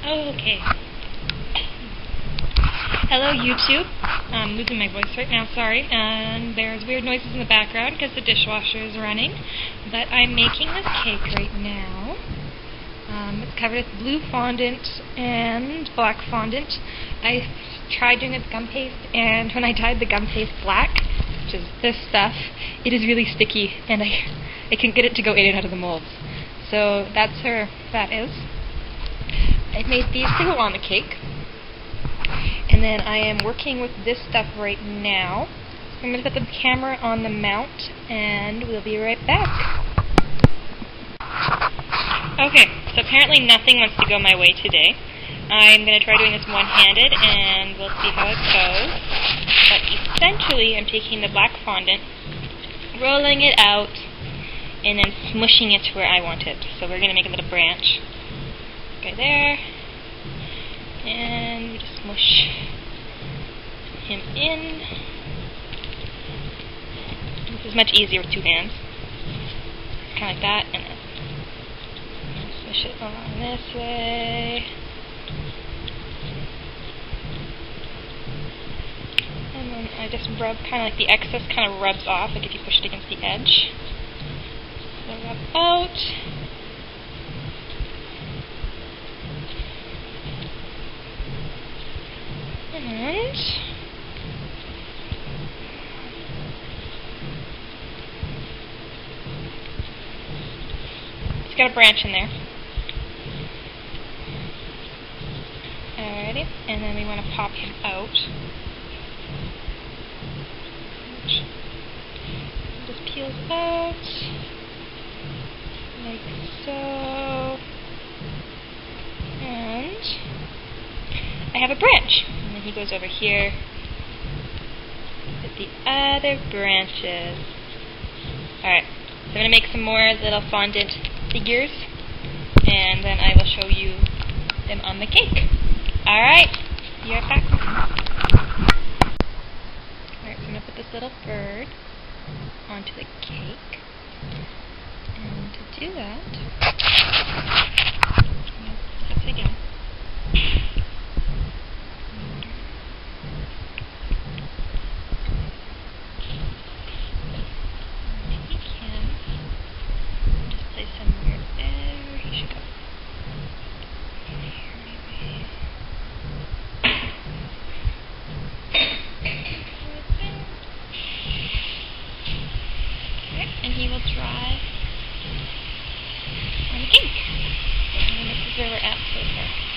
Okay. Hello YouTube. I'm losing my voice right now, sorry. And there's weird noises in the background because the dishwasher is running. But I'm making this cake right now. It's covered with blue fondant and black fondant. I tried doing it with gum paste, and when I dyed the gum paste black, which is this stuff, it is really sticky, and I can get it to go in and out of the molds. So that's where that is. I've made these to go on the cake. And then I am working with this stuff right now. I'm going to put the camera on the mount, and we'll be right back. Okay, so apparently nothing wants to go my way today. I'm going to try doing this one-handed, and we'll see how it goes. But essentially, I'm taking the black fondant, rolling it out, and then smushing it to where I want it. So we're going to make a little branch. Okay, there. And we just smush him in. This is much easier with two hands. Kind of like that, and then smush it along this way. And then I just rub, kind of like the excess kind of rubs off, like if you push it against the edge. So rub out. And it's got a branch in there. Alrighty, and then we want to pop him out. It just peels out like so. And I have a branch. And then he goes over here with the other branches. Alright, so I'm going to make some more little fondant figures, and then I will show you them on the cake. Alright, be right back. Alright, so I'm going to put this little bird onto the cake. And to do that, let's again. And he will dry on the cake. And this is where we're at so far.